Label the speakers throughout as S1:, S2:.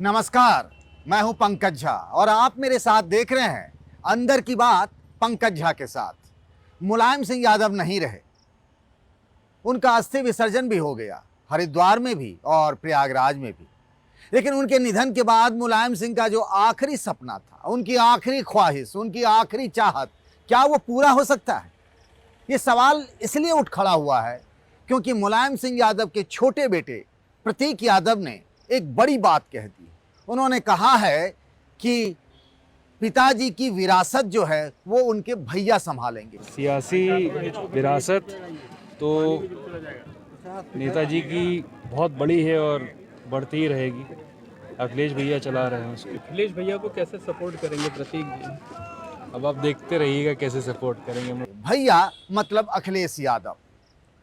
S1: नमस्कार, मैं हूं पंकज झा और आप मेरे साथ देख रहे हैं अंदर की बात पंकज झा के साथ। मुलायम सिंह यादव नहीं रहे, उनका अस्थि विसर्जन भी हो गया, हरिद्वार में भी और प्रयागराज में भी। लेकिन उनके निधन के बाद मुलायम सिंह का जो आखिरी सपना था, उनकी आखिरी ख्वाहिश, उनकी आखिरी चाहत, क्या वो पूरा हो सकता है? ये सवाल इसलिए उठ खड़ा हुआ है क्योंकि मुलायम सिंह यादव के छोटे बेटे प्रतीक यादव ने एक बड़ी बात कह दी। उन्होंने कहा है कि पिताजी की विरासत जो है वो उनके भैया संभालेंगे।
S2: सियासी विरासत तो नेताजी की बहुत बड़ी है और बढ़ती ही रहेगी। अखिलेश भैया चला रहे हैं उसको।
S3: अखिलेश भैया को कैसे सपोर्ट करेंगे प्रतीक जी?
S2: अब आप देखते रहिएगा कैसे सपोर्ट करेंगे।
S1: भैया मतलब अखिलेश यादव।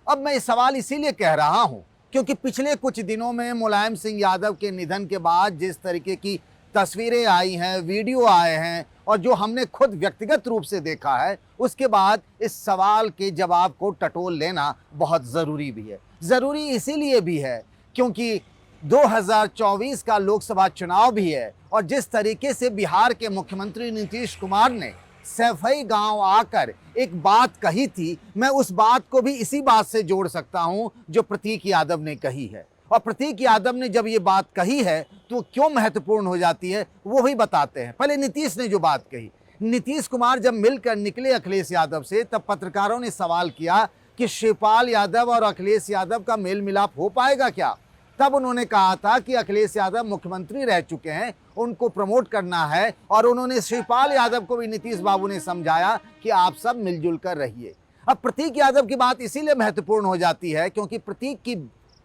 S1: अब मैं ये सवाल इसीलिए कह रहा हूं क्योंकि पिछले कुछ दिनों में मुलायम सिंह यादव के निधन के बाद जिस तरीके की तस्वीरें आई हैं, वीडियो आए हैं और जो हमने खुद व्यक्तिगत रूप से देखा है, उसके बाद इस सवाल के जवाब को टटोल लेना बहुत ज़रूरी भी है। ज़रूरी इसीलिए भी है क्योंकि 2024 का लोकसभा चुनाव भी है और जिस तरीके से बिहार के मुख्यमंत्री नीतीश कुमार ने सैफई गांव आकर एक बात कही थी, मैं उस बात को भी इसी बात से जोड़ सकता हूं जो प्रतीक यादव ने कही है। और प्रतीक यादव ने जब ये बात कही है तो क्यों महत्वपूर्ण हो जाती है वो ही बताते हैं। पहले नीतीश ने जो बात कही, नीतीश कुमार जब मिलकर निकले अखिलेश यादव से, तब पत्रकारों ने सवाल किया कि शिवपाल यादव और अखिलेश यादव का मेल मिलाप हो पाएगा क्या? तब उन्होंने कहा था कि अखिलेश यादव मुख्यमंत्री रह चुके हैं, उनको प्रमोट करना है और उन्होंने शिवपाल यादव को भी नीतीश बाबू ने समझाया कि आप सब मिलजुल कर रहिए। अब प्रतीक यादव की बात इसीलिए महत्वपूर्ण हो जाती है क्योंकि प्रतीक की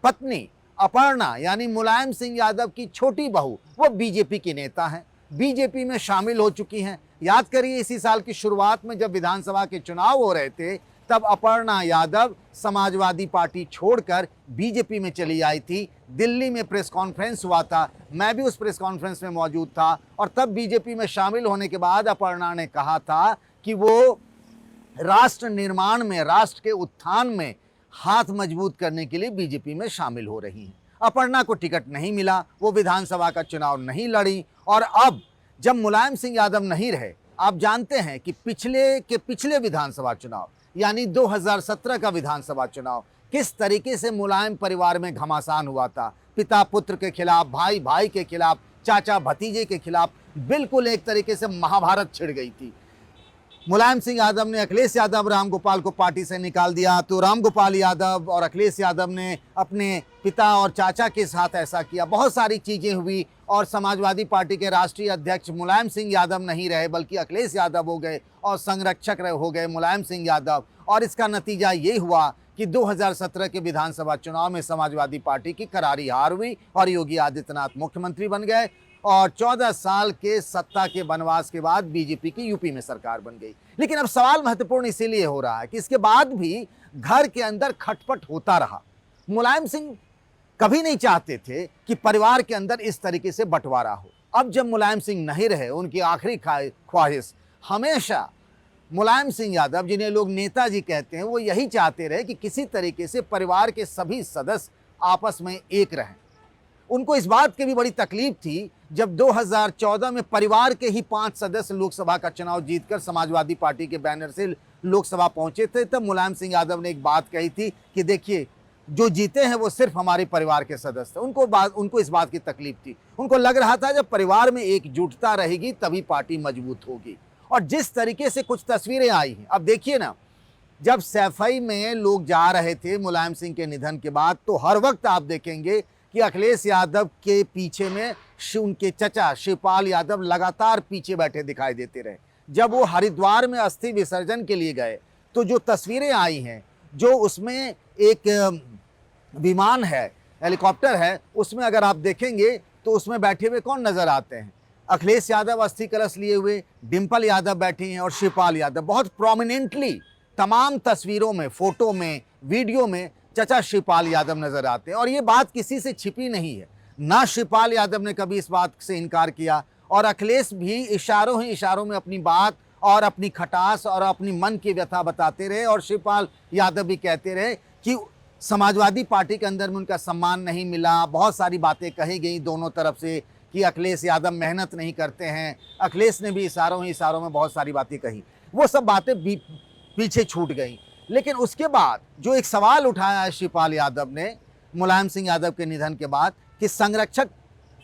S1: पत्नी अपर्णा यानी मुलायम सिंह यादव की छोटी बहू वो बीजेपी की नेता हैं, बीजेपी में शामिल हो चुकी हैं। याद करिए इसी साल की शुरुआत में जब विधानसभा के चुनाव हो रहे थे तब अपर्णा यादव समाजवादी पार्टी छोड़कर बीजेपी में चली आई थी। दिल्ली में प्रेस कॉन्फ्रेंस हुआ था, मैं भी उस प्रेस कॉन्फ्रेंस में मौजूद था और तब बीजेपी में शामिल होने के बाद अपर्णा ने कहा था कि वो राष्ट्र निर्माण में, राष्ट्र के उत्थान में हाथ मजबूत करने के लिए बीजेपी में शामिल हो रही हैं। अपर्णा को टिकट नहीं मिला, वो विधानसभा का चुनाव नहीं लड़ी और अब जब मुलायम सिंह यादव नहीं रहे, आप जानते हैं कि पिछले विधानसभा चुनाव यानी 2017 का विधानसभा चुनाव किस तरीके से मुलायम परिवार में घमासान हुआ था। पिता पुत्र के खिलाफ, भाई भाई के खिलाफ, चाचा भतीजे के खिलाफ बिल्कुल एक तरीके से महाभारत छिड़ गई थी। मुलायम सिंह यादव ने अखिलेश यादव रामगोपाल को पार्टी से निकाल दिया तो रामगोपाल यादव और अखिलेश यादव ने अपने पिता और चाचा के साथ ऐसा किया। बहुत सारी चीज़ें हुई और समाजवादी पार्टी के राष्ट्रीय अध्यक्ष मुलायम सिंह यादव नहीं रहे बल्कि अखिलेश यादव हो गए और संरक्षक हो गए मुलायम सिंह यादव। और इसका नतीजा ये हुआ कि 2017 के विधानसभा चुनाव में समाजवादी पार्टी की करारी हार हुई और योगी आदित्यनाथ मुख्यमंत्री बन गए और 14 साल के सत्ता के वनवास के बाद बीजेपी की यूपी में सरकार बन गई। लेकिन अब सवाल महत्वपूर्ण इसीलिए हो रहा है कि इसके बाद भी घर के अंदर खटपट होता रहा। मुलायम सिंह कभी नहीं चाहते थे कि परिवार के अंदर इस तरीके से बंटवारा हो। अब जब मुलायम सिंह नहीं रहे, उनकी आखिरी ख्वाहिश हमेशा मुलायम सिंह यादव, जिन्हें लोग नेताजी कहते हैं, वो यही चाहते रहे कि किसी तरीके से परिवार के सभी सदस्य आपस में एक रहें। उनको इस बात की भी बड़ी तकलीफ थी जब 2014 में परिवार के ही 5 सदस्य लोकसभा का चुनाव जीतकर समाजवादी पार्टी के बैनर से लोकसभा पहुंचे थे। तब मुलायम सिंह यादव ने एक बात कही थी कि देखिए जो जीते हैं वो सिर्फ हमारे परिवार के सदस्य। उनको इस बात की तकलीफ थी। उनको लग रहा था जब परिवार में एकजुटता रहेगी तभी पार्टी मजबूत होगी। और जिस तरीके से कुछ तस्वीरें आई हैं, अब देखिए ना, जब सैफई में लोग जा रहे थे मुलायम सिंह के निधन के बाद तो हर वक्त आप देखेंगे कि अखिलेश यादव के पीछे में उनके चचा शिवपाल यादव लगातार पीछे बैठे दिखाई देते रहे। जब वो हरिद्वार में अस्थि विसर्जन के लिए गए तो जो तस्वीरें आई हैं, जो उसमें एक विमान है, हेलीकॉप्टर है, उसमें अगर आप देखेंगे तो उसमें बैठे हुए कौन नजर आते हैं? अखिलेश यादव अस्थि कलश लिए हुए, डिम्पल यादव बैठी हैं और शिवपाल यादव बहुत प्रोमिनेंटली तमाम तस्वीरों में, फोटो में, वीडियो में चचा शिवपाल यादव नजर आते हैं। और ये बात किसी से छिपी नहीं है, ना शिवपाल यादव ने कभी इस बात से इनकार किया और अखिलेश भी इशारों ही इशारों में अपनी बात और अपनी खटास और अपनी मन की व्यथा बताते रहे। और शिवपाल यादव भी कहते रहे कि समाजवादी पार्टी के अंदर में उनका सम्मान नहीं मिला, बहुत सारी बातें कही गई दोनों तरफ से कि अखिलेश यादव मेहनत नहीं करते हैं। अखिलेश ने भी इशारों ही इशारों में बहुत सारी बातें कही, वो सब बातें पीछे छूट गई। लेकिन उसके बाद जो एक सवाल उठाया है शिवपाल यादव ने मुलायम सिंह यादव के निधन के बाद कि संरक्षक,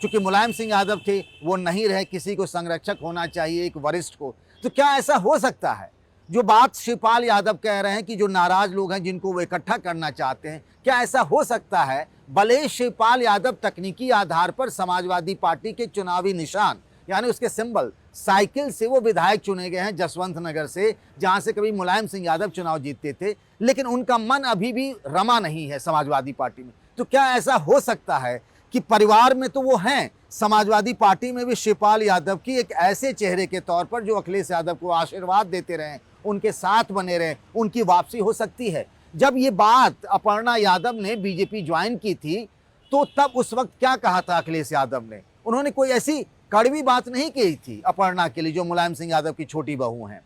S1: चूंकि मुलायम सिंह यादव थे वो नहीं रहे, किसी को संरक्षक होना चाहिए, एक वरिष्ठ को। तो क्या ऐसा हो सकता है जो बात शिवपाल यादव कह रहे हैं कि जो नाराज लोग हैं जिनको वो इकट्ठा करना चाहते हैं, क्या ऐसा हो सकता है भले ही शिवपाल यादव तकनीकी आधार पर समाजवादी पार्टी के चुनावी निशान यानी उसके सिंबल साइकिल से वो विधायक चुने गए हैं जसवंत नगर से, जहां से कभी मुलायम सिंह यादव चुनाव जीतते थे, लेकिन उनका मन अभी भी रमा नहीं है समाजवादी पार्टी में। तो क्या ऐसा हो सकता है कि परिवार में तो वो हैं, समाजवादी पार्टी में भी शिवपाल यादव की एक ऐसे चेहरे के तौर पर जो अखिलेश यादव को आशीर्वाद देते रहे, उनके साथ बने रहे, उनकी वापसी हो सकती है। जब ये बात अपर्णा यादव ने बीजेपी ज्वाइन की थी तो तब उस वक्त क्या कहा था अखिलेश यादव ने? उन्होंने कोई ऐसी कड़वी बात नहीं की थी अपर्णा के लिए जो मुलायम सिंह यादव की छोटी बहू हैं।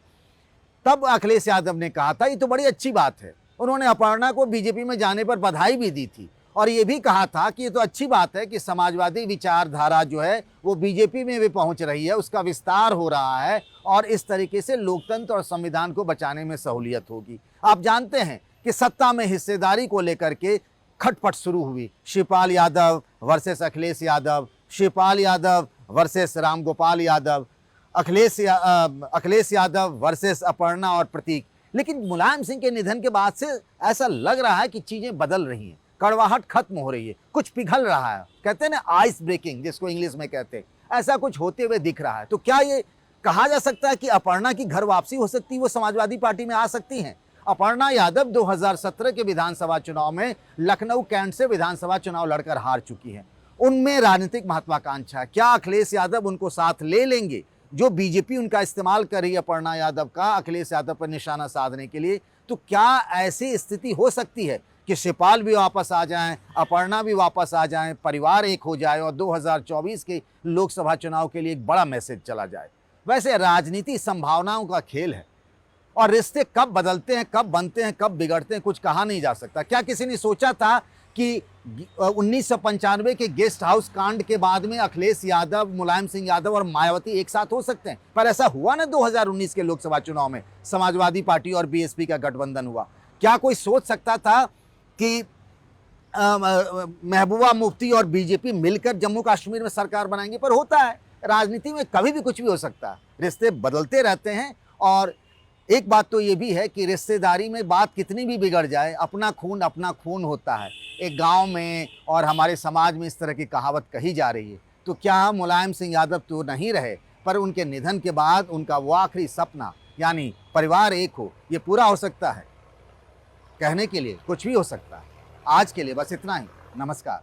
S1: तब अखिलेश यादव ने कहा था ये तो बड़ी अच्छी बात है। उन्होंने अपर्णा को बीजेपी में जाने पर बधाई भी दी थी और ये भी कहा था कि ये तो अच्छी बात है कि समाजवादी विचारधारा जो है वो बीजेपी में भी पहुंच रही है, उसका विस्तार हो रहा है और इस तरीके से लोकतंत्र और संविधान को बचाने में सहूलियत होगी। आप जानते हैं कि सत्ता में हिस्सेदारी को लेकर के खटपट शुरू हुई, Shivpal Yadav versus Akhilesh Yadav, Shivpal Yadav versus Ramgopal Yadav, Akhilesh Yadav versus Aparna और प्रतीक। लेकिन मुलायम सिंह के निधन के बाद से ऐसा लग रहा है कि चीजें बदल रही हैं, कड़वाहट खत्म हो रही है, कुछ पिघल रहा है। कहते हैं ना आइस ब्रेकिंग, जिसको इंग्लिश में कहते हैं, ऐसा कुछ होते हुए दिख रहा है। तो क्या ये कहा जा सकता है कि अपर्णा की घर वापसी हो सकती है, वो समाजवादी पार्टी में आ सकती हैं? अपर्णा यादव 2017 के विधानसभा चुनाव में लखनऊ कैंट से विधानसभा चुनाव लड़कर हार चुकी हैं। उनमें राजनीतिक महत्वाकांक्षा है, क्या अखिलेश यादव उनको साथ ले लेंगे? जो बीजेपी उनका इस्तेमाल कर रही है अपर्णा यादव का अखिलेश यादव पर निशाना साधने के लिए, तो क्या ऐसी स्थिति हो सकती है कि शिवपाल भी वापस आ जाएं, अपर्णा भी वापस आ जाएं, परिवार एक हो जाए और 2024 के लोकसभा चुनाव के लिए एक बड़ा मैसेज चला जाए? वैसे राजनीति संभावनाओं का खेल है और रिश्ते कब बदलते हैं, कब बनते हैं, कब बिगड़ते हैं, कुछ कहा नहीं जा सकता। क्या किसी ने सोचा था कि 1995 के गेस्ट हाउस कांड के बाद में अखिलेश यादव, मुलायम सिंह यादव और मायावती एक साथ हो सकते हैं? पर ऐसा हुआ ना 2019 के लोकसभा चुनाव में समाजवादी पार्टी और बीएसपी का गठबंधन हुआ। क्या कोई सोच सकता था कि महबूबा मुफ्ती और बीजेपी मिलकर जम्मू कश्मीर में सरकार बनाएंगे? पर होता है, राजनीति में कभी भी कुछ भी हो सकता है, रिश्ते बदलते रहते हैं। और एक बात तो ये भी है कि रिश्तेदारी में बात कितनी भी बिगड़ जाए, अपना खून होता है। एक गांव में और हमारे समाज में इस तरह की कहावत कही जा रही है। तो क्या मुलायम सिंह यादव तो नहीं रहे, पर उनके निधन के बाद उनका वो आखिरी सपना यानी परिवार एक हो, ये पूरा हो सकता है? कहने के लिए कुछ भी हो सकता है। आज के लिए बस इतना ही। नमस्कार।